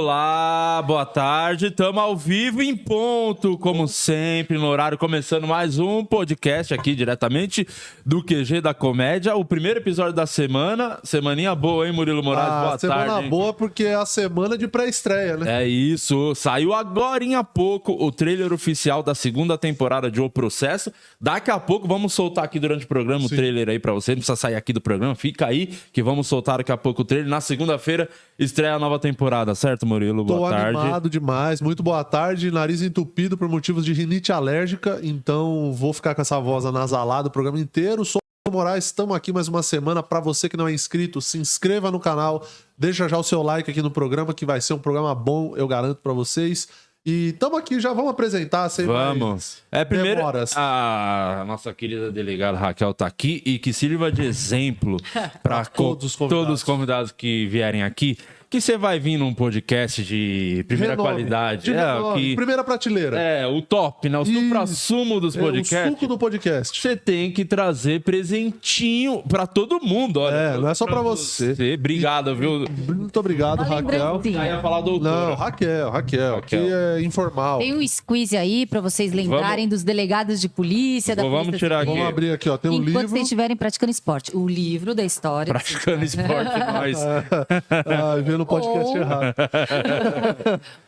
Olá, boa tarde, estamos ao vivo em ponto, como sempre, no horário, começando mais um podcast aqui diretamente do QG da Comédia, o primeiro episódio da semana, semaninha boa, hein, Murilo Moraes, boa tarde. Semana boa porque é a semana de pré-estreia, né? É isso, saiu agorinha há pouco o trailer oficial da segunda temporada de O Processo, daqui a pouco vamos soltar aqui durante o programa o trailer aí pra você, não precisa sair aqui do programa, fica aí que vamos soltar daqui a pouco o trailer, na segunda-feira estreia a nova temporada, certo, Murilo? Boa tarde. Tô animado demais, muito boa tarde, nariz entupido por motivos de rinite alérgica, então vou ficar com essa voz anasalada o programa inteiro. Sou o Moraes, estamos aqui mais uma semana. Para você que não é inscrito, se inscreva no canal, deixa já o seu like aqui no programa, que vai ser um programa bom, eu garanto para vocês. E estamos aqui, já vamos apresentar sem Vamos. Primeiro, a nossa querida delegada Raquel tá aqui e que sirva de exemplo para todos os convidados que vierem aqui. Que você vai vir num podcast de primeira qualidade. Primeira prateleira. O top, né? O supra-sumo dos podcasts. O suco do podcast. Você tem que trazer presentinho pra todo mundo. Olha, não é só pra você. Obrigado, viu? Muito obrigado, Raquel. Ia falar doutora. Não, Raquel. Aqui é informal. Tem um squeeze aí pra vocês lembrarem dos delegados de polícia, da polícia. Vamos tirar aqui. Vamos abrir aqui, ó. Tem um livro. Enquanto vocês estiverem praticando esporte. O livro da história. Praticando esporte, nós. Vendo o podcast errado.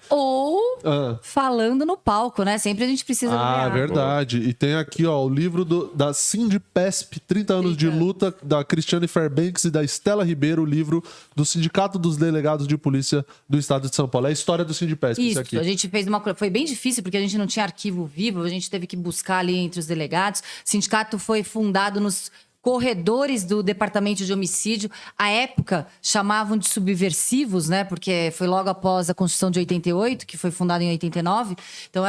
Ou falando no palco, né? Sempre a gente precisa nomear. Verdade. E tem aqui, ó, o livro da Sindipesp, 30 anos de luta, da Cristiane Fairbanks e da Estela Ribeiro, o livro do Sindicato dos Delegados de Polícia do Estado de São Paulo. É a história do Sindipesp, isso aqui. A gente fez foi bem difícil, porque a gente não tinha arquivo vivo, a gente teve que buscar ali entre os delegados. O sindicato foi fundado nos corredores do Departamento de Homicídio. À época, chamavam de subversivos, né? Porque foi logo após a Constituição de 88, que foi fundada em 89. Então,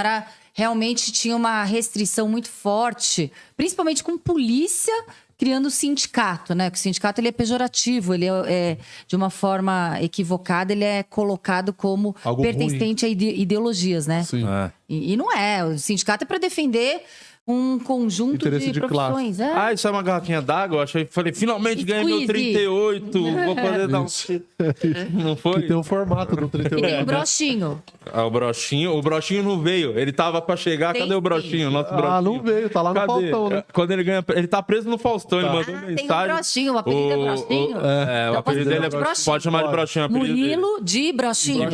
realmente tinha uma restrição muito forte, principalmente com polícia criando o sindicato, né? Porque o sindicato ele é pejorativo, ele é de uma forma equivocada, ele é colocado como algo pertencente ruim a ideologias, né? Sim. E não é. O sindicato é para defender um conjunto de profissões. Isso é uma garrafinha d'água? Falei, finalmente ganhei meu 38. Vou poder dar um... Não foi? Que tem o formato do 38. E tem o brochinho. O brochinho não veio. Ele tava pra chegar. Cadê o brochinho? Nosso brochinho. Não veio. Tá lá no Faustão, né? Quando ele ganha... Ele tá preso no Faustão. Ele mandou mensagem. Tem o brochinho. O apelido é brochinho. O apelido dele é brochinho. Pode chamar de brochinho. Murilo de brochinho.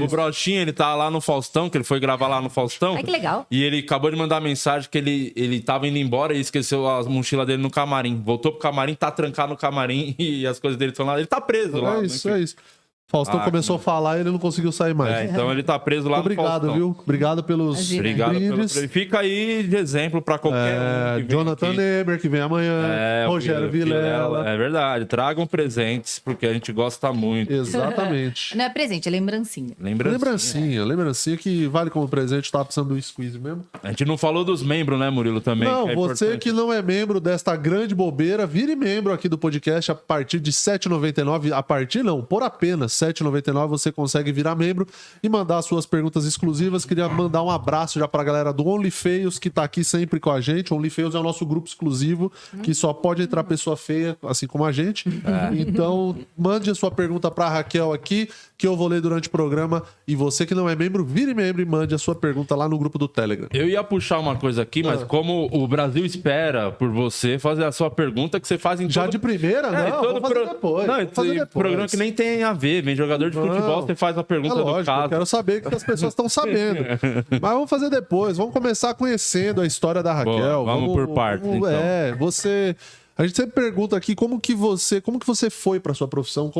O brochinho, ele tá lá no Faustão, que ele foi gravar lá no Faustão. Ai, que legal. E ele acabou de mandar mensagem que ele tava indo embora e esqueceu a mochila dele no camarim. Voltou pro camarim, tá trancado no camarim e as coisas dele estão lá. Ele tá preso lá. É isso. Faustão começou a falar e ele não conseguiu sair mais. Então ele tá preso lá no Faustão. Obrigado, viu? Obrigado pelos brindes. Fica aí de exemplo pra qualquer um que Jonathan Neber, que vem amanhã. Rogério Vilela. É verdade. Tragam presentes, porque a gente gosta muito. Exatamente. Não é presente, é lembrancinha. Lembrancinha que vale como presente. Tava precisando do squeeze mesmo. A gente não falou dos membros, né, Murilo, também? Não, você que não é membro desta grande bobeira, vire membro aqui do podcast a partir de R$ 7,99. A partir não, por apenas R$ 7,99 você consegue virar membro e mandar suas perguntas exclusivas. Queria mandar um abraço já pra galera do OnlyFeios, que tá aqui sempre com a gente. O OnlyFeios é o nosso grupo exclusivo, que só pode entrar pessoa feia, assim como a gente. Então, mande a sua pergunta pra Raquel aqui, que eu vou ler durante o programa. E você que não é membro, vire membro e mande a sua pergunta lá no grupo do Telegram. Eu ia puxar uma coisa aqui, mas como o Brasil espera por você fazer a sua pergunta, que você faz em Já de primeira? Não, vou fazer depois. Não, programa que nem tem a ver. Vem jogador de futebol, você faz a pergunta do caso. Eu quero saber o que as pessoas estão sabendo. Mas vamos fazer depois. Vamos começar conhecendo a história da Raquel. Vamos por partes, então. Você... A gente sempre pergunta aqui como que você foi para sua profissão,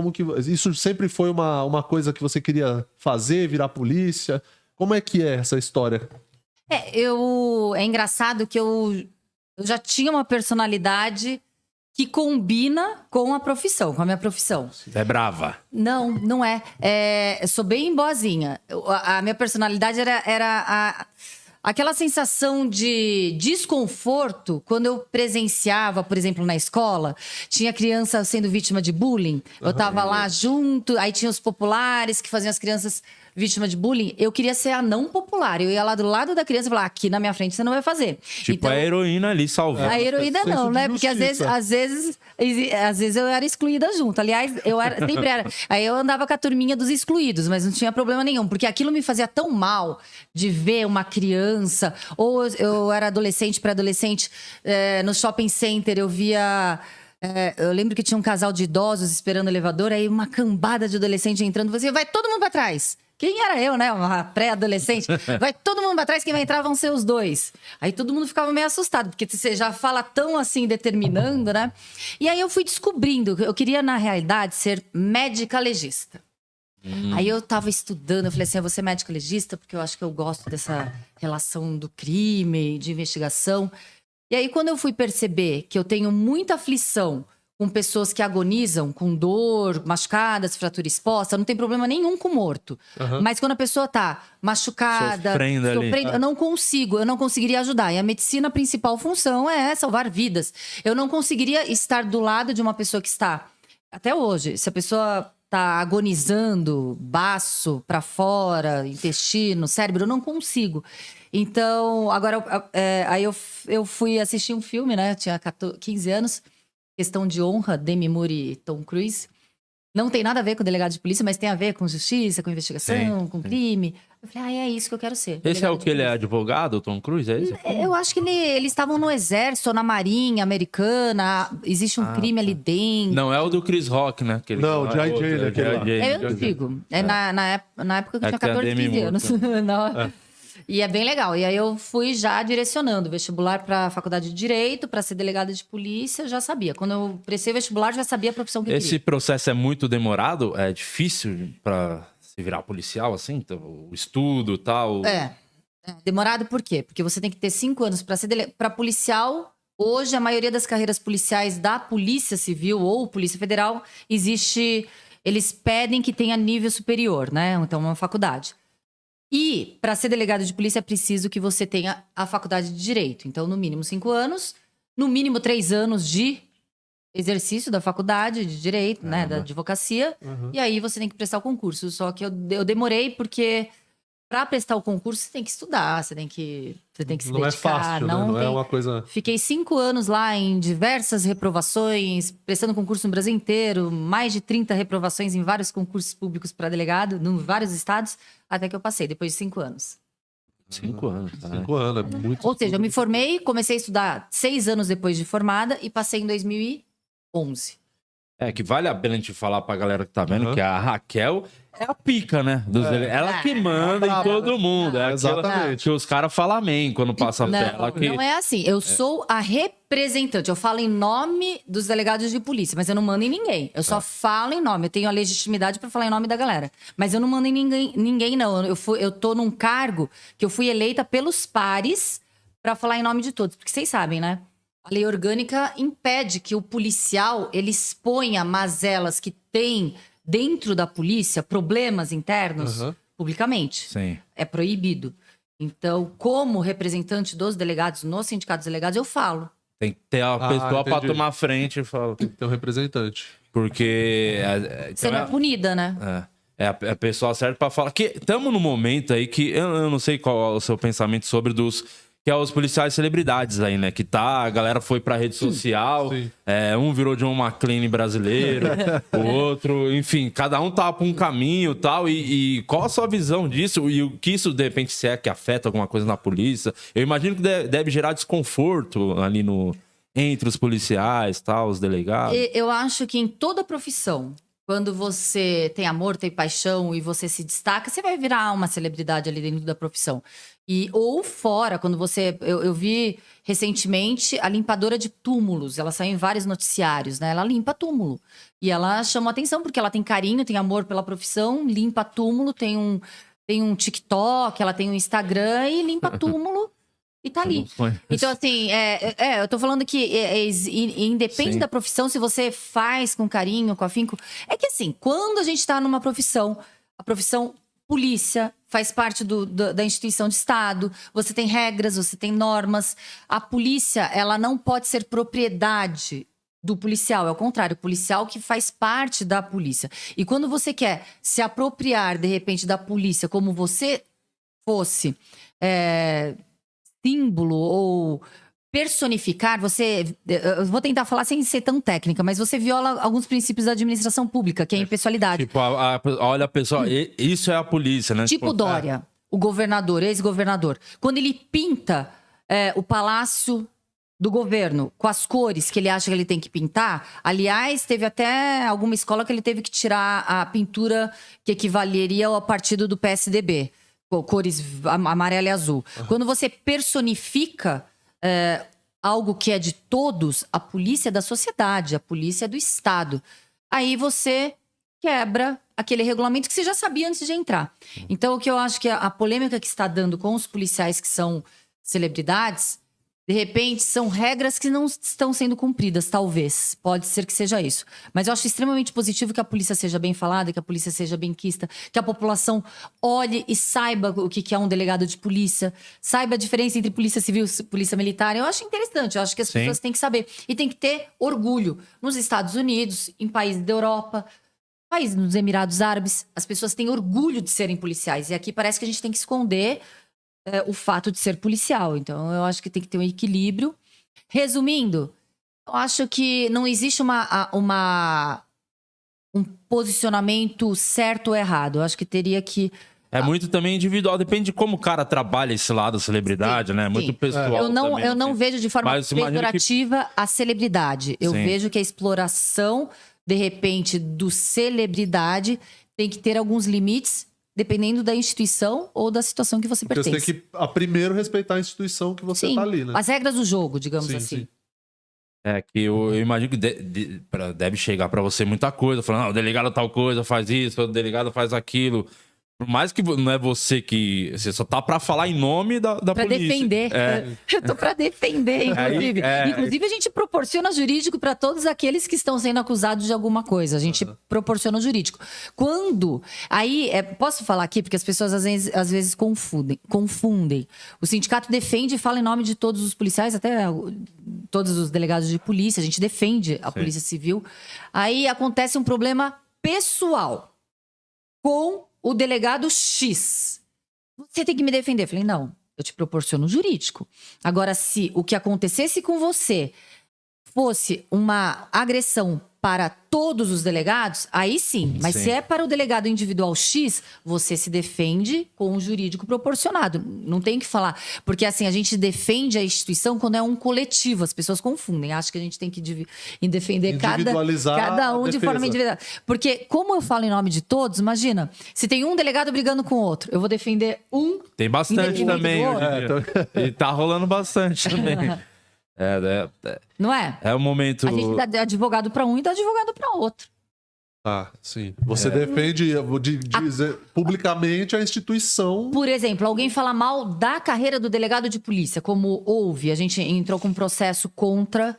isso sempre foi uma coisa que você queria fazer, virar polícia. Como é que é essa história? É engraçado que eu já tinha uma personalidade que combina com a minha profissão. Você é brava? Não é. Eu sou bem boazinha. A minha personalidade era aquela sensação de desconforto quando eu presenciava, por exemplo, na escola, tinha criança sendo vítima de bullying. Eu tava lá junto, aí tinha os populares que faziam as crianças vítima de bullying. Eu queria ser a não popular. Eu ia lá do lado da criança e falar, aqui na minha frente você não vai fazer. Tipo Então, a heroína ali salvando. a heroína senso não, de né? Porque às vezes eu era excluída junto. Aliás, sempre era. Aí eu andava com a turminha dos excluídos, mas não tinha problema nenhum, porque aquilo me fazia tão mal de ver uma criança, ou eu era adolescente, pré-adolescente, no shopping center, eu via. Eu lembro que tinha um casal de idosos esperando o elevador, aí uma cambada de adolescente entrando, você vai todo mundo pra trás. Quem era eu, né? Uma pré-adolescente. Vai todo mundo pra trás, quem vai entrar vão ser os dois. Aí todo mundo ficava meio assustado, porque você já fala tão assim, determinando, né? E aí eu fui descobrindo, eu queria, na realidade, ser médica legista. Aí eu tava estudando, eu falei assim, eu vou ser médica legista, porque eu acho que eu gosto dessa relação do crime, de investigação. E aí, quando eu fui perceber que eu tenho muita aflição com pessoas que agonizam, com dor, machucadas, fratura exposta, não tem problema nenhum com morto. Mas quando a pessoa tá machucada, Sofrendo ali. eu não conseguiria ajudar. E a medicina, a principal função é salvar vidas. Eu não conseguiria estar do lado de uma pessoa que está, até hoje, se a pessoa tá agonizando, baço pra fora, intestino, cérebro, eu não consigo. Então, agora, aí eu fui assistir um filme, né? Eu tinha 15 anos. Questão de Honra, Demi Moore e Tom Cruise. Não tem nada a ver com delegado de polícia, mas tem a ver com justiça, com investigação, com crime. Eu falei, é isso que eu quero ser. Esse é o que ele é advogado, o Tom Cruise? É esse? Eu acho que eles estavam no exército, ou na marinha americana. Existe um crime ali dentro. Não, é o do Chris Rock, né? Aquele Não, que lá é G.I. outro, Jane, aquele lá. G.I. É Jane. antigo. Na época que eu tinha tem a 14, Demi 15 Moore, anos. Não. E é bem legal. E aí eu fui já direcionando vestibular para a faculdade de Direito, para ser delegada de polícia, eu já sabia. Quando eu prestei o vestibular, já sabia a profissão que eu Esse queria. processo é muito demorado? É difícil pra se virar policial, assim? Então, o estudo e tal? Demorado por quê? Porque você tem que ter 5 anos para ser para policial. Hoje, a maioria das carreiras policiais da Polícia Civil ou Polícia Federal existe. Eles pedem que tenha nível superior, né? Então, uma faculdade. E, para ser delegado de polícia, é preciso que você tenha a faculdade de Direito. Então, no mínimo 5 anos, no mínimo 3 anos de exercício da faculdade de Direito, né? Da advocacia. E aí, você tem que prestar o concurso. Só que eu demorei porque, para prestar o concurso, você tem que estudar, você tem que se dedicar. Não é fácil, né? Não é uma coisa... Fiquei 5 anos lá em diversas reprovações, prestando concurso no Brasil inteiro, mais de 30 reprovações em vários concursos públicos para delegado, em vários estados, até que eu passei, depois de 5 anos. 5 anos, tá? 5 anos, é muito... Ou seja, eu me formei, comecei a estudar 6 anos depois de formada e passei em 2011. É, que vale a pena a gente falar pra galera que tá vendo que a Raquel é a pica, né? Ela que manda em todo mundo. É Exatamente. Que os caras falam amém quando passa a tela. Não é assim. Eu sou a representante. Eu falo em nome dos delegados de polícia, mas eu não mando em ninguém. Eu só falo em nome. Eu tenho a legitimidade pra falar em nome da galera. Mas eu não mando em ninguém não. Eu tô num cargo que eu fui eleita pelos pares pra falar em nome de todos. Porque vocês sabem, né? A lei orgânica impede que o policial ele exponha mazelas que tem dentro da polícia, problemas internos, publicamente. Sim. É proibido. Então, como representante dos delegados, nos sindicatos delegados, eu falo. Tem que ter a pessoa pra entendi. tomar frente e falar. Tem que ter um representante. Porque... Você não é punida, né? É a pessoa certa pra falar. Que estamos num momento aí que eu não sei qual é o seu pensamento sobre que é os policiais celebridades aí, né? Que a galera foi pra rede social, Sim. Um virou John McClane brasileiro, o outro, enfim, cada um tá pra um caminho e tal. E qual a sua visão disso? E o que isso, de repente, se é que afeta alguma coisa na polícia? Eu imagino que deve gerar desconforto ali entre os policiais, tal, os delegados. Eu acho que em toda profissão, quando você tem amor, tem paixão e você se destaca, você vai virar uma celebridade ali dentro da profissão. Ou fora, quando você... Eu vi recentemente a limpadora de túmulos. Ela saiu em vários noticiários, né? Ela limpa túmulo. E ela chamou atenção porque ela tem carinho, tem amor pela profissão, limpa túmulo, tem um TikTok, ela tem um Instagram e limpa túmulo. E tá ali. Então, assim, eu tô falando que independe Sim. da profissão, se você faz com carinho, com afinco. É que, assim, quando a gente tá numa profissão, a profissão polícia faz parte da instituição de Estado, você tem regras, você tem normas. A polícia, ela não pode ser propriedade do policial, é o contrário, o policial que faz parte da polícia. E quando você quer se apropriar, de repente, da polícia como você fosse símbolo ou personificar, eu vou tentar falar sem ser tão técnica, mas você viola alguns princípios da administração pública, que é a impessoalidade. Tipo, olha, pessoal, isso é a polícia, né? Tipo Dória, o governador, ex-governador. Quando ele pinta o palácio do governo com as cores que ele acha que ele tem que pintar, aliás, teve até alguma escola que ele teve que tirar a pintura que equivaleria ao partido do PSDB, cores amarelo e azul. Quando você personifica algo que é de todos, a polícia é da sociedade, a polícia é do Estado. Aí você quebra aquele regulamento que você já sabia antes de entrar. Então, o que eu acho que a polêmica que está dando com os policiais que são celebridades, de repente, são regras que não estão sendo cumpridas, talvez. Pode ser que seja isso. Mas eu acho extremamente positivo que a polícia seja bem falada, que a polícia seja bem quista, que a população olhe e saiba o que é um delegado de polícia, saiba a diferença entre polícia civil e polícia militar. Eu acho interessante, eu acho que as pessoas têm que saber. E tem que ter orgulho. Nos Estados Unidos, em países da Europa, países nos Emirados Árabes, as pessoas têm orgulho de serem policiais. E aqui parece que a gente tem que esconder o fato de ser policial. Então, eu acho que tem que ter um equilíbrio. Resumindo, eu acho que não existe um posicionamento certo ou errado. Eu acho que teria que... É muito também individual, depende de como o cara trabalha esse lado, celebridade, né? Muito pessoal. Eu não vejo de forma pejorativa a celebridade. Eu vejo que a exploração, de repente, do celebridade tem que ter alguns limites, dependendo da instituição ou da situação que você pertence. Você tem que, primeiro, respeitar a instituição que você tá ali, né? As regras do jogo, digamos assim. Sim. É que eu imagino que deve chegar pra você muita coisa, falando, o delegado tal coisa faz isso, o delegado faz aquilo. Por mais que não é você que... Você só tá pra falar em nome da polícia. Pra defender. Eu tô pra defender, inclusive. Inclusive, a gente proporciona jurídico pra todos aqueles que estão sendo acusados de alguma coisa. A gente proporciona o jurídico. Quando... Aí, posso falar aqui, porque as pessoas às vezes confundem. O sindicato defende e fala em nome de todos os policiais, até todos os delegados de polícia. A gente defende a Polícia Civil. Aí acontece um problema pessoal com o delegado X. Você tem que me defender. Eu falei, não, eu te proporciono jurídico. Agora, se o que acontecesse com você fosse uma agressão para todos os delegados, aí sim. Mas se é para o delegado individual X, você se defende com o jurídico proporcionado. Não tem o que falar. Porque assim, a gente defende a instituição quando é um coletivo. As pessoas confundem. Acham que a gente tem que defender cada um de forma individual. Porque, como eu falo em nome de todos, imagina, se tem um delegado brigando com o outro, eu vou defender um... Tem bastante também. E tá rolando bastante também. Não é? É o momento... A gente dá advogado para um e dá advogado para outro. Sim. Você defende publicamente a instituição. Por exemplo, alguém fala mal da carreira do delegado de polícia, como houve. A gente entrou com um processo contra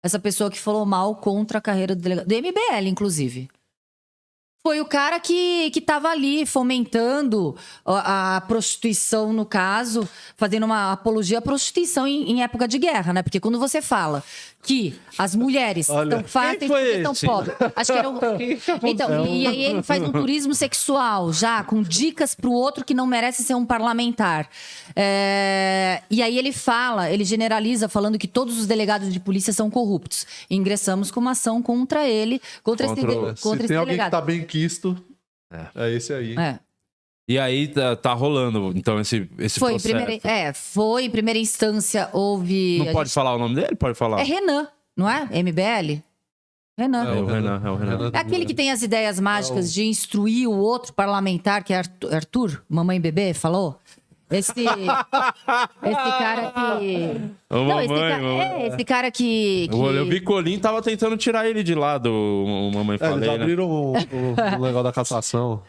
essa pessoa que falou mal contra a carreira do delegado. Do MBL, inclusive. Foi o cara que estava ali fomentando a prostituição, no caso, fazendo uma apologia à prostituição em época de guerra, né? Porque quando você fala que as mulheres estão fáceis porque estão pobres. Acho que era Então, e aí ele faz um turismo sexual já, com dicas pro outro que não merece ser um parlamentar. E aí ele generaliza falando que todos os delegados de polícia são corruptos. E ingressamos com uma ação contra ele, contra esse delegado. Se tem alguém que tá bem quisto, é esse aí. E aí tá rolando, então, esse processo. Foi em primeira instância, houve... Não pode falar o nome dele? Pode falar. É Renan, não é? MBL? Renan. É o Renan. É aquele que tem as ideias mágicas de instruir o outro parlamentar, que é Arthur, mamãe bebê, falou? Esse cara que... esse cara que... Eu vi que o Colim tava tentando tirar ele de lá do Mamãe Falei, eles abriram o negócio da cassação.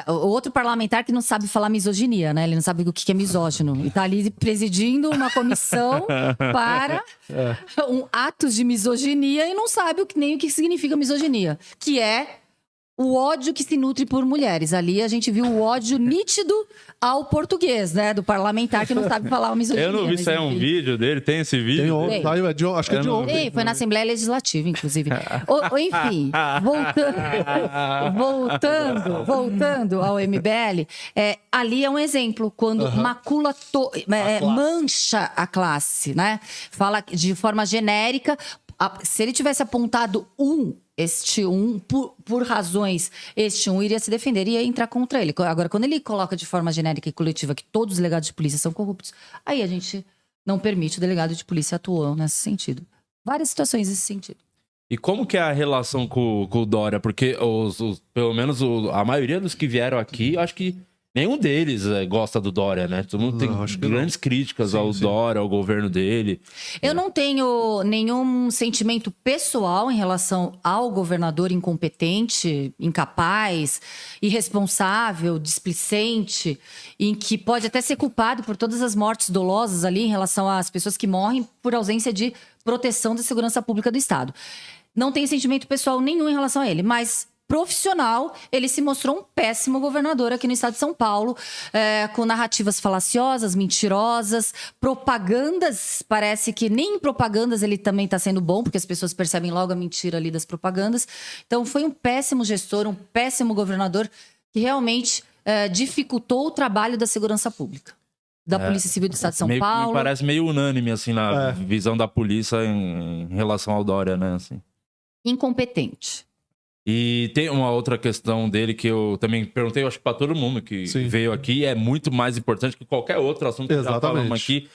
O outro parlamentar que não sabe falar misoginia, né? Ele não sabe o que é misógino. E tá ali presidindo uma comissão para atos de misoginia e não sabe nem o que significa misoginia. Que é o ódio que se nutre por mulheres. Ali a gente viu o ódio nítido ao português, né? Do parlamentar que não sabe falar o misoginia. Eu não vi se é um vídeo dele, tem esse vídeo? Tem ontem, acho que é de ontem. Tem, foi na Assembleia Legislativa, inclusive. Enfim, voltando ao MBL, ali é um exemplo, quando macula, mancha a classe, né? Fala de forma genérica. Se ele tivesse apontado por razões, iria se defender, ia entrar contra ele. Agora, quando ele coloca de forma genérica e coletiva que todos os delegados de polícia são corruptos, aí a gente não permite o delegado de polícia atuar nesse sentido. Várias situações nesse sentido. E como que é a relação com o Dória? Porque pelo menos a maioria dos que vieram aqui, eu acho que nenhum deles gosta do Dória, né? Todo mundo tem grandes críticas ao Dória, ao governo dele. Eu não tenho nenhum sentimento pessoal em relação ao governador incompetente, incapaz, irresponsável, displicente, em que pode até ser culpado por todas as mortes dolosas ali em relação às pessoas que morrem por ausência de proteção da segurança pública do Estado. Não tenho sentimento pessoal nenhum em relação a ele, mas profissional, ele se mostrou um péssimo governador aqui no estado de São Paulo, com narrativas falaciosas, mentirosas, propagandas, parece que nem em propagandas ele também está sendo bom, porque as pessoas percebem logo a mentira ali das propagandas. Então foi um péssimo gestor, um péssimo governador, que realmente dificultou o trabalho da segurança pública, da Polícia Civil do estado de São Paulo. Me parece meio unânime, assim, na visão da polícia em relação ao Dória, né? Assim. Incompetente. E tem uma outra questão dele que eu também perguntei, eu acho que para todo mundo que veio aqui, é muito mais importante que qualquer outro assunto que já falamos aqui.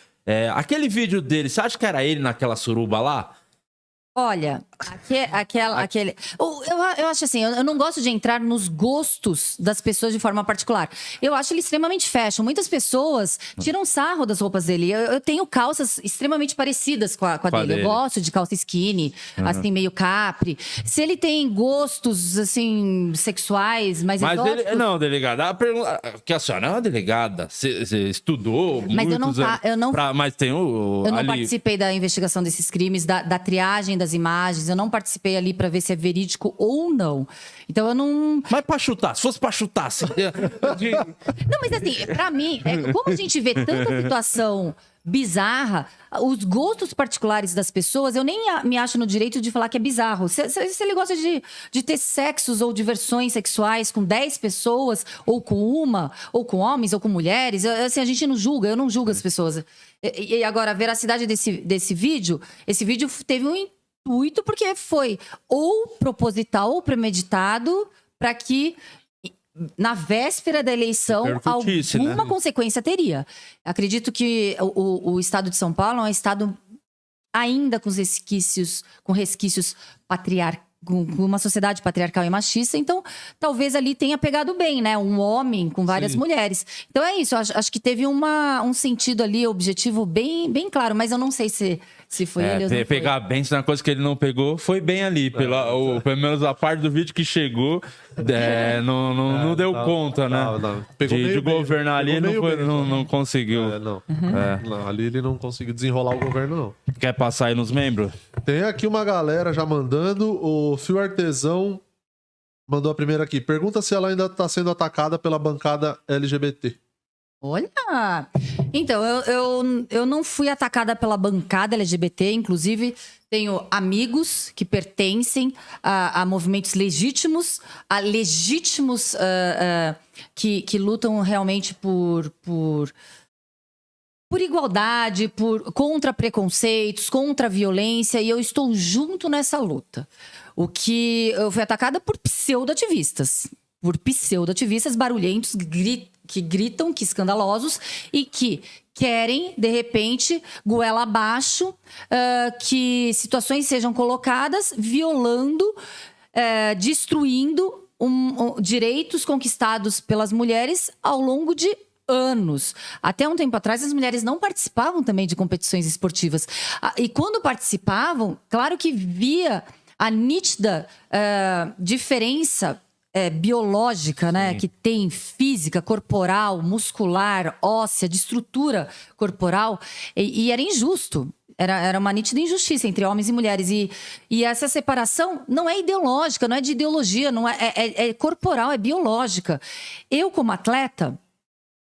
Aquele vídeo dele, você acha que era ele naquela suruba lá? Olha, aquele... Eu acho assim, eu não gosto de entrar nos gostos das pessoas de forma particular. Eu acho ele extremamente fashion. Muitas pessoas tiram sarro das roupas dele. Eu tenho calças extremamente parecidas com a dele. Eu gosto de calça skinny, assim, meio capri. Se ele tem gostos, assim, sexuais, mais exóticos... Mas ele... Não, delegada, a pergunta... Que a senhora é uma delegada, você estudou mas muitos anos... Mas tem eu não participei da investigação desses crimes, da triagem das imagens, eu não participei ali para ver se é verídico ou não. Então eu não... Mas pra chutar, se fosse pra chutar... Assim... Não, mas assim, pra mim, como a gente vê tanta situação bizarra, os gostos particulares das pessoas, eu nem me acho no direito de falar que é bizarro. Se ele gosta de ter sexos ou diversões sexuais com 10 pessoas, ou com uma, ou com homens, ou com mulheres, assim, a gente não julga, eu não julgo as pessoas. E agora, a veracidade desse vídeo, esse vídeo teve um intuito, porque foi ou proposital ou premeditado para que na véspera da eleição alguma consequência teria. Acredito que o estado de São Paulo é um estado ainda com resquícios patriarcais, com uma sociedade patriarcal e machista, então talvez ali tenha pegado bem, né? Um homem com várias mulheres. Então é isso, acho que teve um sentido ali, objetivo bem, bem claro, mas eu não sei se foi ele ou não pegar foi. bem, se na coisa que ele não pegou, foi bem ali. Pelo menos a parte do vídeo que chegou, não deu conta, né? De governar ali, não conseguiu. Não, ali ele não conseguiu desenrolar o governo, não. Quer passar aí nos membros? Tem aqui uma galera já mandando. O Fio Artesão mandou a primeira aqui. Pergunta se ela ainda está sendo atacada pela bancada LGBT. Olha! Então, eu não fui atacada pela bancada LGBT, inclusive tenho amigos que pertencem a movimentos legítimos, que lutam realmente por igualdade, contra preconceitos, contra violência, e eu estou junto nessa luta. Eu fui atacada por pseudo-ativistas barulhentos, que gritam, que escandalosos, e que querem, de repente, goela abaixo, que situações sejam colocadas violando, destruindo direitos conquistados pelas mulheres ao longo de anos. Até um tempo atrás, as mulheres não participavam também de competições esportivas. E quando participavam, claro que via a nítida diferença biológica, né, que tem física, corporal, muscular, óssea, de estrutura corporal, e era injusto. Era uma nítida injustiça entre homens e mulheres. E essa separação não é ideológica, não é de ideologia, não é corporal, é biológica. Eu, como atleta,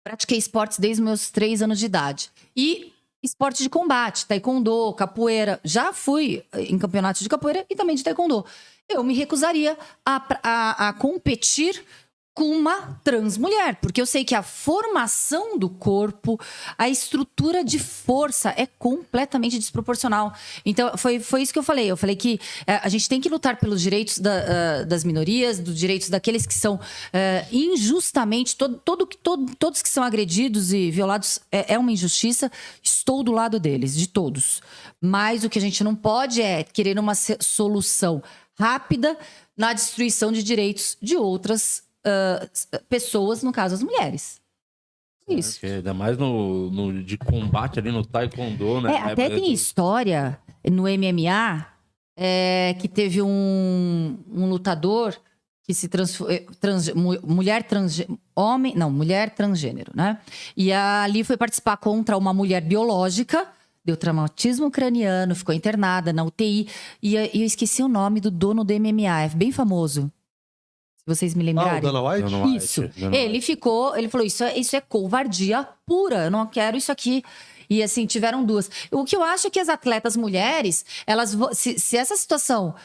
pratiquei esportes desde os meus 3 anos de idade. E esporte de combate, taekwondo, capoeira. Já fui em campeonatos de capoeira e também de taekwondo. Eu me recusaria a competir com uma trans mulher, porque eu sei que a formação do corpo, a estrutura de força é completamente desproporcional. Então, foi isso que eu falei. Eu falei que a gente tem que lutar pelos direitos das minorias, dos direitos daqueles que são injustamente, todos que são agredidos e violados, é uma injustiça. Estou do lado deles, de todos. Mas o que a gente não pode é querer uma solução rápida na destruição de direitos de outras pessoas, no caso as mulheres. Isso. Ainda mais no de combate ali no taekwondo, né? Até tem história no MMA que teve um lutador que se mulher transgênero, né? E ali foi participar contra uma mulher biológica, deu traumatismo craniano, ficou internada na UTI. E eu esqueci o nome do dono do MMA, é bem famoso. Vocês me lembrarem. O Dana White? Isso. Ele falou, isso é covardia pura, eu não quero isso aqui. E assim, tiveram 2. O que eu acho é que as atletas mulheres, se essa situação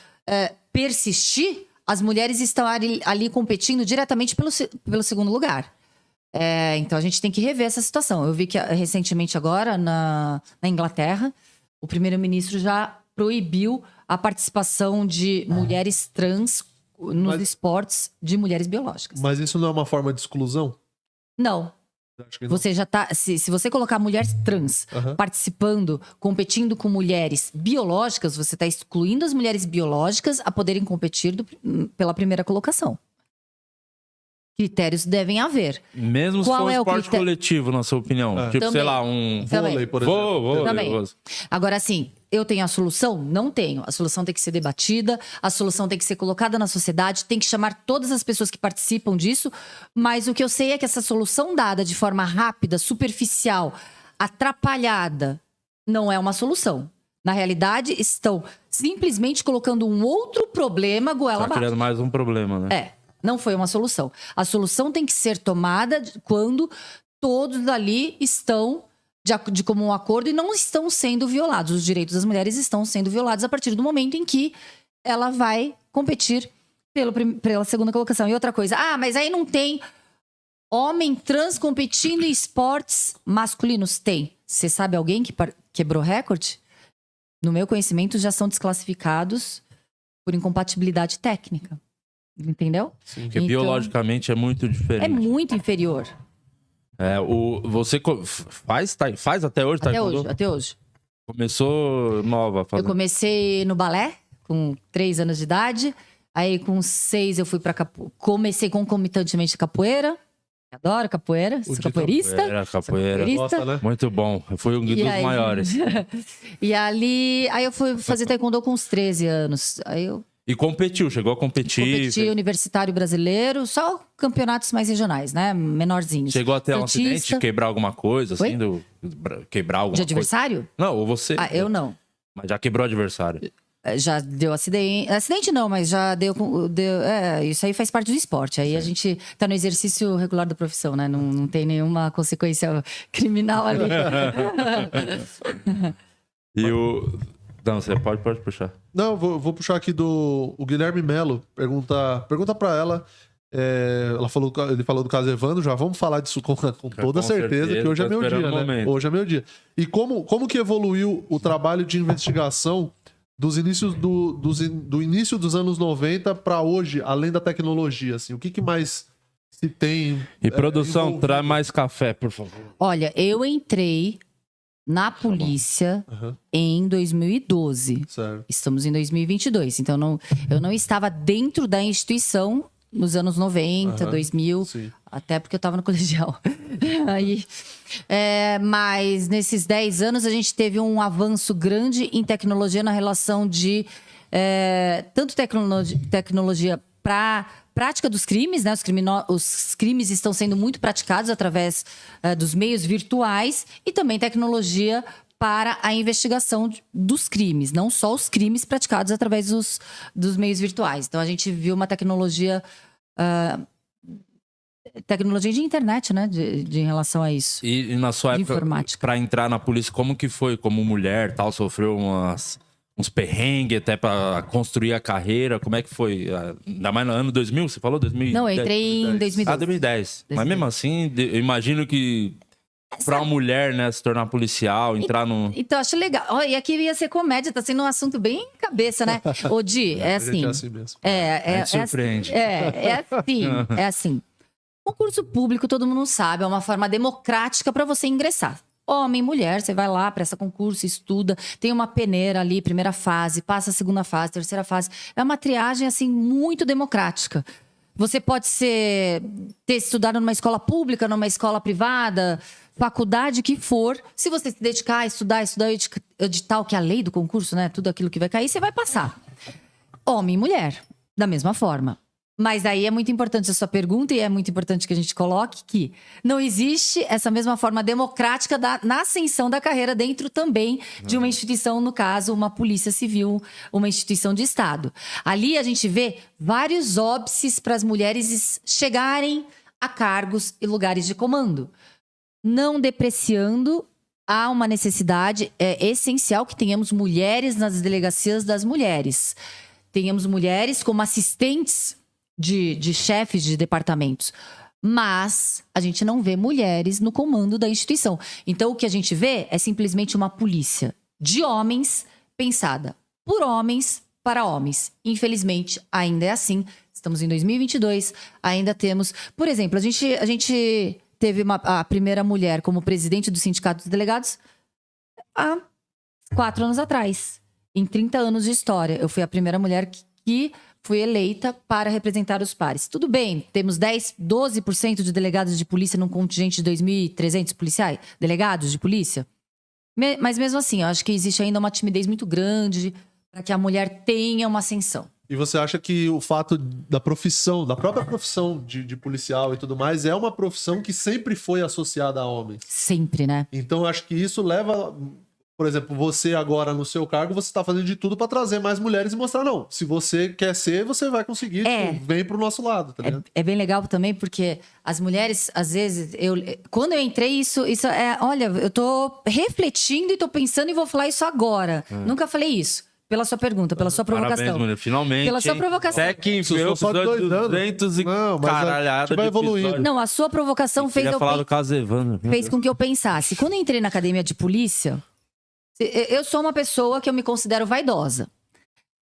persistir, as mulheres estão ali competindo diretamente pelo segundo lugar. Então a gente tem que rever essa situação. Eu vi que recentemente agora, na Inglaterra, o primeiro-ministro já proibiu a participação de mulheres trans nos esportes de mulheres biológicas. Mas isso não é uma forma de exclusão? Não. Acho que não. Você já tá. Se você colocar mulheres trans participando, competindo com mulheres biológicas, você está excluindo as mulheres biológicas a poderem competir pela primeira colocação. Critérios devem haver. Mesmo se for um esporte coletivo, na sua opinião. Tipo, Também. sei lá, um vôlei, por exemplo. Vôlei. Também. Agora, assim, eu tenho a solução? Não tenho. A solução tem que ser debatida, a solução tem que ser colocada na sociedade, tem que chamar todas as pessoas que participam disso, mas o que eu sei é que essa solução dada de forma rápida, superficial, atrapalhada, não é uma solução. Na realidade, estão simplesmente colocando um outro problema goela abaixo. Tá criando mais um problema, né? Não foi uma solução. A solução tem que ser tomada quando todos ali estão de comum acordo e não estão sendo violados. Os direitos das mulheres estão sendo violados a partir do momento em que ela vai competir pela segunda colocação. E outra coisa, mas aí não tem homem trans competindo em esportes masculinos? Tem. Você sabe alguém que quebrou recorde? No meu conhecimento, já são desclassificados por incompatibilidade técnica. Entendeu? Sim, porque biologicamente é muito diferente. É muito inferior. Você faz até hoje, Até hoje. Começou nova a fazer. Eu comecei no balé, com 3 anos de idade. Aí, com 6, eu fui pra capoeira. Comecei concomitantemente capoeira. Adoro capoeira. Sou capoeirista. Capoeira. Gosta, né? Muito bom. Eu fui um dos maiores. E aí eu fui fazer taekwondo com uns 13 anos. E competiu, chegou a competir. Competi universitário brasileiro, só campeonatos mais regionais, né? Menorzinhos. Chegou a ter um acidente, quebrar alguma coisa, assim? Quebrar alguma coisa? De adversário? Não, ou você. Eu não. Mas já quebrou adversário. Já deu acidente. Acidente não, mas já deu. Isso aí faz parte do esporte. Aí a gente tá no exercício regular da profissão, né? Não tem nenhuma consequência criminal ali. Não, você pode puxar. Não, vou puxar aqui o Guilherme Melo. Pergunta pra ela. Ele falou do caso Evandro, já vamos falar disso com toda certeza, que hoje é meu dia, né? Hoje é meu dia. E como que evoluiu o trabalho de investigação dos inícios do início dos anos 90 para hoje, além da tecnologia, assim? O que mais se tem? E produção, traz mais café, por favor. Olha, eu entrei na polícia em 2012. Certo. Estamos em 2022. Então, eu não estava dentro da instituição nos anos 90, 2000, sim. Até porque eu estava no colegial. Mas nesses 10 anos a gente teve um avanço grande em tecnologia na relação de tanto tecnologia para prática dos crimes, né? Os crimes estão sendo muito praticados através dos meios virtuais e também tecnologia para a investigação dos crimes, não só os crimes praticados através dos meios virtuais. Então, a gente viu uma tecnologia de internet, né, de em relação a isso. E na sua época, para entrar na polícia, como que foi? Como mulher, tal, sofreu uns perrengues até para construir a carreira? Como é que foi? Ainda mais no ano 2000, você falou? 2010? Não, eu entrei em 2010. Ah, 2010. Mas mesmo assim, eu imagino que para uma mulher, né, se tornar policial, entrar no... Então, acho legal. Oh, e aqui ia ser comédia, tá sendo um assunto bem cabeça, né? Ô, Di, é assim. É assim mesmo. surpreende. É assim. Concurso público, todo mundo sabe, é uma forma democrática para você ingressar. Homem, mulher, você vai lá, presta concurso, estuda, tem uma peneira ali, primeira fase, passa a segunda fase, terceira fase. É uma triagem, assim, muito democrática. Você pode ter estudado numa escola pública, numa escola privada, faculdade que for. Se você se dedicar a estudar o edital, que é a lei do concurso, né? Tudo aquilo que vai cair, você vai passar. Homem e mulher, da mesma forma. Mas aí é muito importante a sua pergunta e é muito importante que a gente coloque que não existe essa mesma forma democrática na ascensão da carreira dentro também de uma instituição, no caso, uma polícia civil, uma instituição de Estado. Ali a gente vê vários óbices para as mulheres chegarem a cargos e lugares de comando. Não depreciando, há uma necessidade, é essencial que tenhamos mulheres nas delegacias das mulheres. Tenhamos mulheres como assistentes de chefes de departamentos. Mas a gente não vê mulheres no comando da instituição. Então, o que a gente vê é simplesmente uma polícia de homens pensada por homens para homens. Infelizmente, ainda é assim. Estamos em 2022, ainda temos... Por exemplo, a gente teve a primeira mulher como presidente do Sindicato dos Delegados há 4 anos atrás. Em 30 anos de história, eu fui a primeira mulher que fui eleita para representar os pares. Tudo bem, temos 12% de delegados de polícia num contingente de 2.300 policiais, delegados de polícia. Mas mesmo assim, eu acho que existe ainda uma timidez muito grande para que a mulher tenha uma ascensão. E você acha que o fato da própria profissão de policial e tudo mais, é uma profissão que sempre foi associada a homens? Sempre, né? Então, eu acho que isso leva... Por exemplo, você agora no seu cargo, você está fazendo de tudo para trazer mais mulheres e mostrar, não, se você quer ser, você vai conseguir, tipo, vem pro nosso lado, tá ligado? É bem legal também, porque as mulheres, às vezes, quando eu entrei, isso é, olha, eu tô refletindo e tô pensando e vou falar isso agora. Nunca falei isso. Pela sua pergunta, pela sua provocação. Parabéns, mulher. Finalmente. Pela sua provocação. Até que enfiou só de 200 e caralhada vai evoluindo. Não, a sua provocação fez com que eu pensasse. Quando eu entrei na academia de polícia, eu sou uma pessoa que eu me considero vaidosa.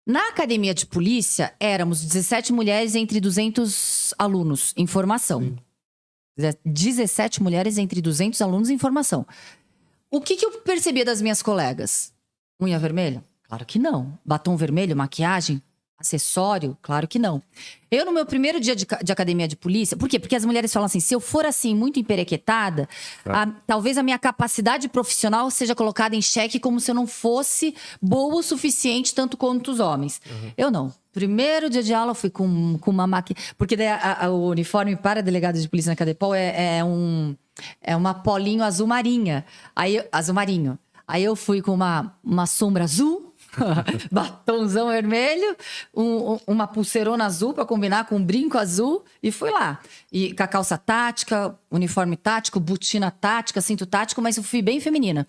Na academia de polícia, éramos 17 mulheres entre 200 alunos em formação. Sim. 17 mulheres entre 200 alunos em formação. O que eu percebia das minhas colegas? Unha vermelha? Claro que não. Batom vermelho, maquiagem, acessório? Claro que não. Eu, no meu primeiro dia de academia de polícia... Por quê? Porque as mulheres falam assim, se eu for assim, muito emperequetada, talvez a minha capacidade profissional seja colocada em xeque como se eu não fosse boa o suficiente, tanto quanto os homens. Eu não. Primeiro dia de aula, eu fui com uma maquiagem... Porque daí, o uniforme para delegado de polícia na Cadepol é uma polinho azul marinha. Azul marinho. Aí eu fui com uma sombra azul, batonzão vermelho, uma pulseirona azul para combinar com um brinco azul e fui lá. E com a calça tática, uniforme tático, botina tática, cinto tático, mas eu fui bem feminina.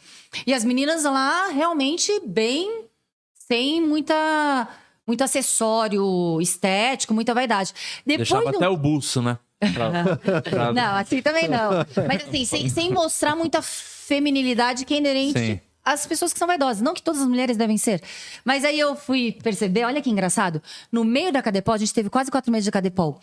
E as meninas lá realmente bem, sem muito acessório estético, muita vaidade. Deixava até o buço, né? Não, assim também não. Mas assim, sem mostrar muita feminilidade que é inerente... Sim. As pessoas que são vaidosas, não que todas as mulheres devem ser. Mas aí eu fui perceber, olha que engraçado. No meio da Cadepol, a gente teve quase 4 meses de Cadepol.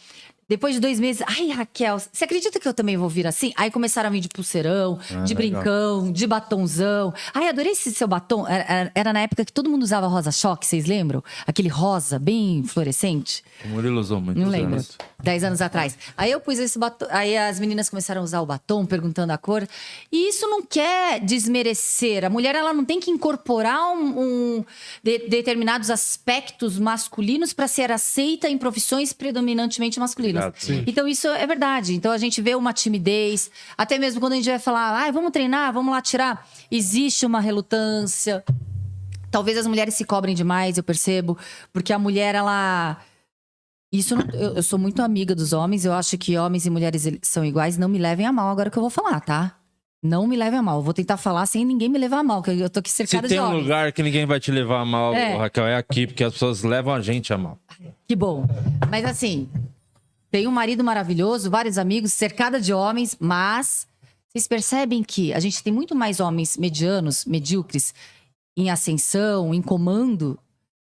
Depois de 2 meses, ai, Raquel, você acredita que eu também vou vir assim? Aí começaram a vir de pulseirão, de brincão, de batonzão. Ai, adorei esse seu batom. Era na época que todo mundo usava rosa-choque, vocês lembram? Aquele rosa bem fluorescente. O Murilo usou muito. Não lembro. 10 anos atrás. Aí eu pus esse batom. Aí as meninas começaram a usar o batom, perguntando a cor. E isso não quer desmerecer. A mulher, ela não tem que incorporar determinados aspectos masculinos para ser aceita em profissões predominantemente masculinas. ligado? Sim. Então, isso é verdade. Então, a gente vê uma timidez. Até mesmo quando a gente vai falar, vamos treinar, vamos lá tirar. Existe uma relutância. Talvez as mulheres se cobrem demais, eu percebo. Porque a mulher, ela... eu sou muito amiga dos homens. Eu acho que homens e mulheres são iguais. Não me levem a mal agora que eu vou falar, tá? Não me levem a mal. Eu vou tentar falar sem ninguém me levar a mal, porque eu tô aqui cercada de homens. Se tem um lugar que ninguém vai te levar a mal, Raquel, é aqui, porque as pessoas levam a gente a mal. Que bom. Mas assim, tenho um marido maravilhoso, vários amigos, cercada de homens, mas vocês percebem que a gente tem muito mais homens medianos, medíocres, em ascensão, em comando.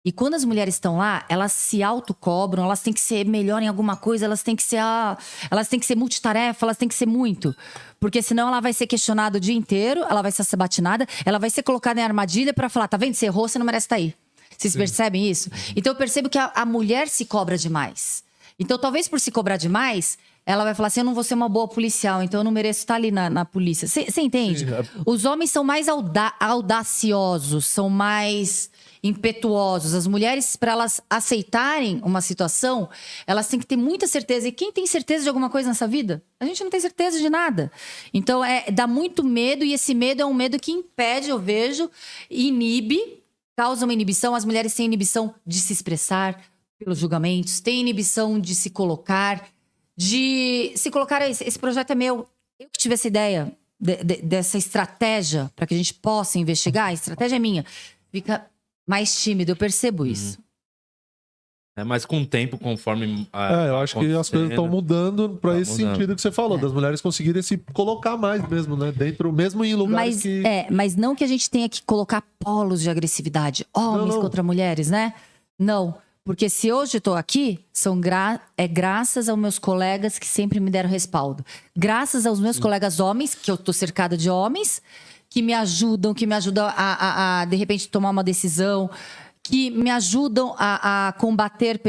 E quando as mulheres estão lá, elas se autocobram, elas têm que ser melhor em alguma coisa, elas têm que ser multitarefa, elas têm que ser muito. Porque senão ela vai ser questionada o dia inteiro, ela vai ser sabatinada, ela vai ser colocada em armadilha pra falar, tá vendo? Você errou, você não merece estar aí. Vocês percebem isso? Então eu percebo que a mulher se cobra demais. Então talvez por se cobrar demais, ela vai falar assim, eu não vou ser uma boa policial, então eu não mereço estar ali na polícia. Você entende? Os homens são mais audaciosos, são mais impetuosos. As mulheres, para elas aceitarem uma situação, elas têm que ter muita certeza. E quem tem certeza de alguma coisa nessa vida? A gente não tem certeza de nada. Então, dá muito medo, e esse medo é um medo que impede, eu vejo, inibe, causa uma inibição. As mulheres têm inibição de se expressar pelos julgamentos, têm inibição de se colocar, esse projeto é meu. Eu que tive essa ideia dessa estratégia para que a gente possa investigar, a estratégia é minha. Fica mais tímido, eu percebo isso. Mas com o tempo, conforme... eu acho que as coisas estão mudando para esse sentido que você falou, das mulheres conseguirem se colocar mais mesmo, né? Dentro, mesmo em lugares mas não que a gente tenha que colocar polos de agressividade, homens contra mulheres, né? Não, porque se hoje eu tô aqui, é graças aos meus colegas que sempre me deram respaldo. Graças aos meus colegas homens, que eu tô cercada de homens, que me ajudam a de repente, tomar uma decisão, que me ajudam a combater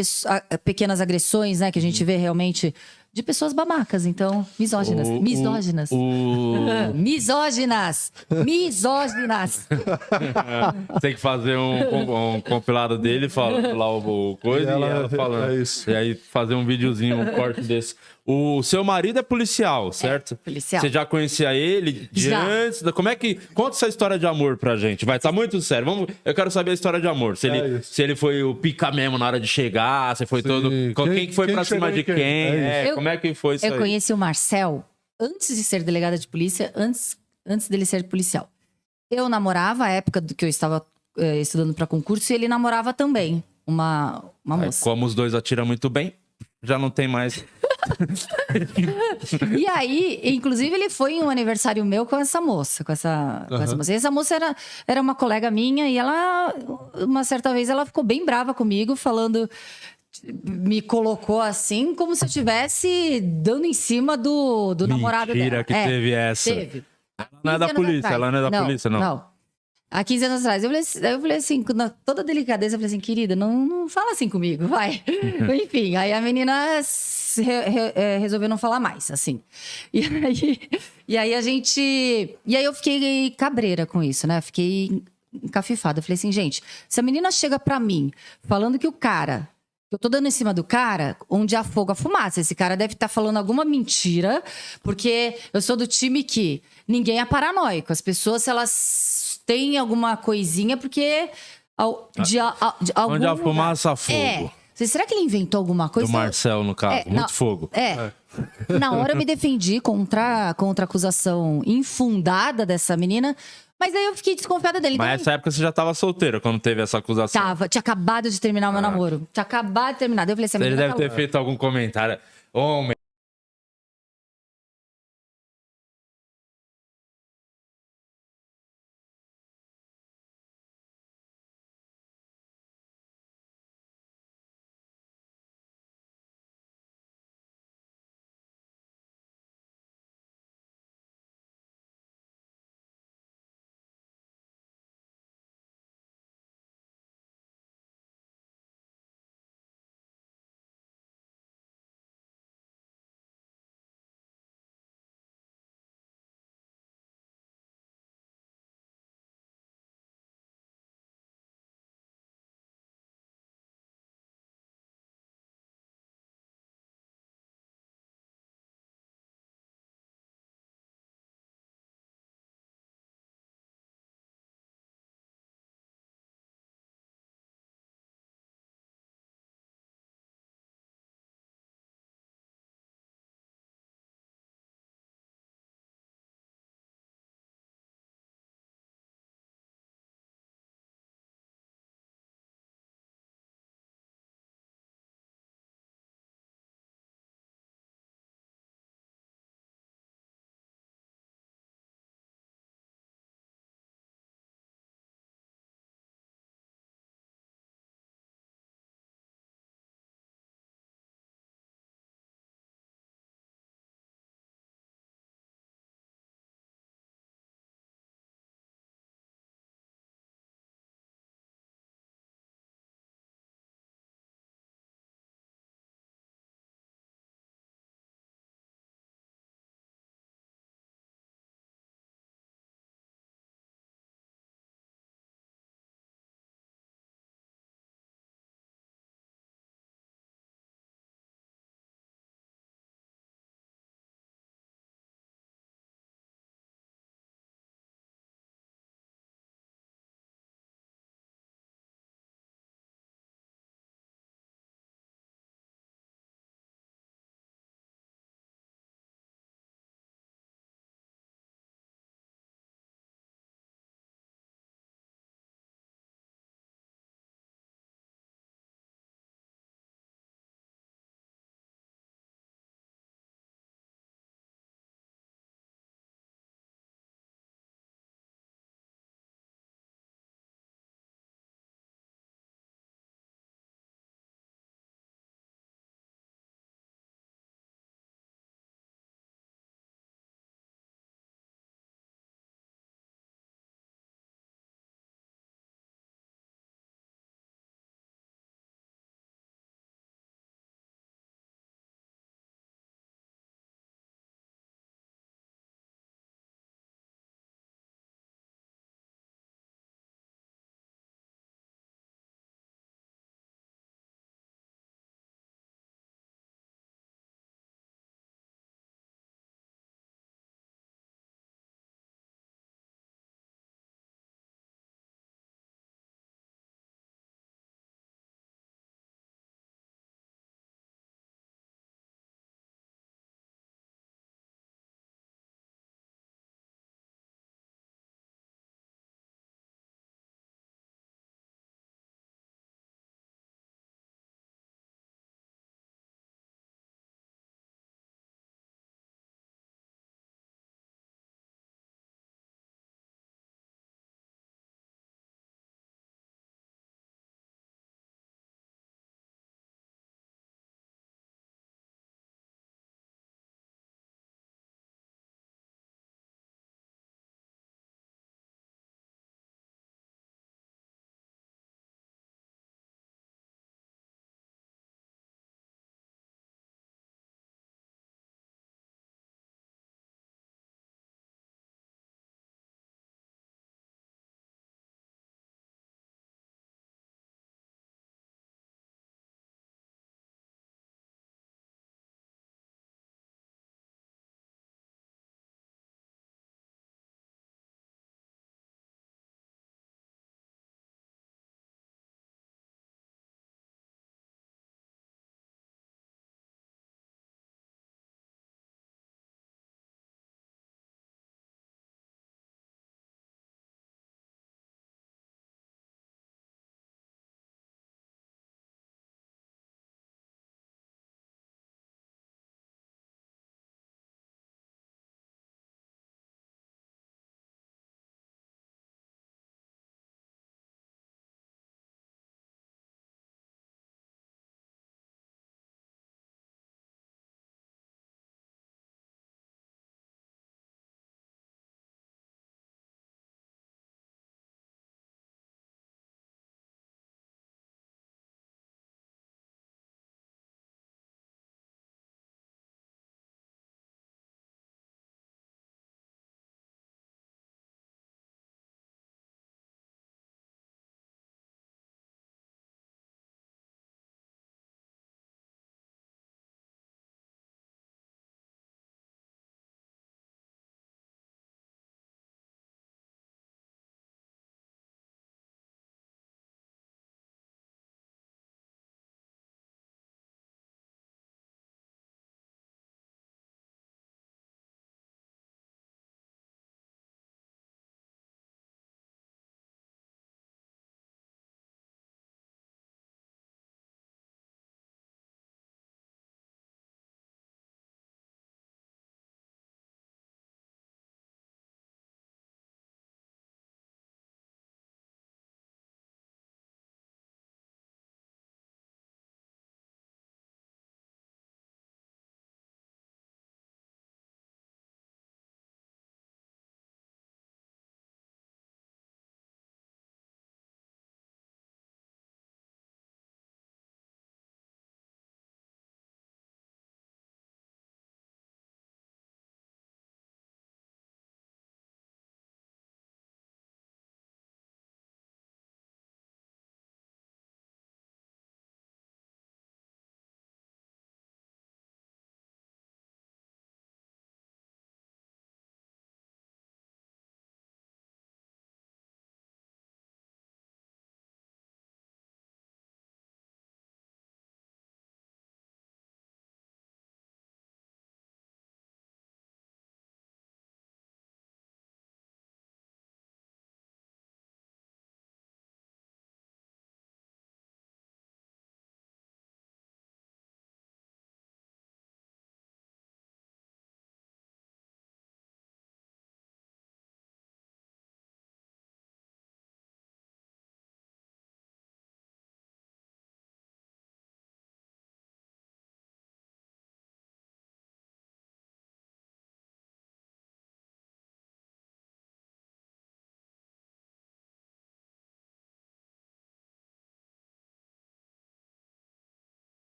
pequenas agressões, né? Que a gente vê realmente de pessoas babacas, então, misóginas. Misóginas! Tem que fazer um compilado dele, falando lá o coisa, e ela falando. É isso. E aí fazer um videozinho, um corte desse. O seu marido é policial, certo? Policial. Você já conhecia ele de antes? Como é que... Conta essa história de amor pra gente. Tá muito sério. Eu quero saber a história de amor. Se ele foi o pica mesmo na hora de chegar, se foi todo... Quem que foi pra cima de quem? Como é que foi isso aí? Eu conheci o Marcel antes de ser delegada de polícia, antes dele ser policial. Eu namorava, a época do que eu estava estudando pra concurso, e ele namorava também uma moça. Como os dois atiram muito bem, já não tem mais... E aí, inclusive, ele foi em um aniversário meu com essa moça, com essa moça. E essa moça era uma colega minha, e ela, uma certa vez, ela ficou bem brava comigo, falando, me colocou assim, como se eu estivesse dando em cima do namorado dela. Mentira que teve essa. Teve. Ela não é da polícia, ela não é da polícia, não. Não. Há 15 anos atrás, eu falei assim, com toda delicadeza, eu falei assim, querida, não fala assim comigo, vai. Enfim, aí a menina resolveu não falar mais, assim. E aí eu fiquei cabreira com isso, né? Fiquei encafifada. Eu falei assim, gente, se a menina chega pra mim falando que eu tô dando em cima do cara, onde há fogo, há fumaça. Esse cara deve estar falando alguma mentira, porque eu sou do time que ninguém é paranoico. As pessoas, elas têm alguma coisinha, porque onde há fumaça, há fogo. Será que ele inventou alguma coisa? Do Marcel, no caso. Muito fogo. Na hora eu me defendi contra a acusação infundada dessa menina, mas aí eu fiquei desconfiada dele. Mas nessa época você já tava solteira quando teve essa acusação? Tinha acabado de terminar o meu namoro. Tinha acabado de terminar. Daí eu falei assim, ele deve ter feito algum comentário. Homem,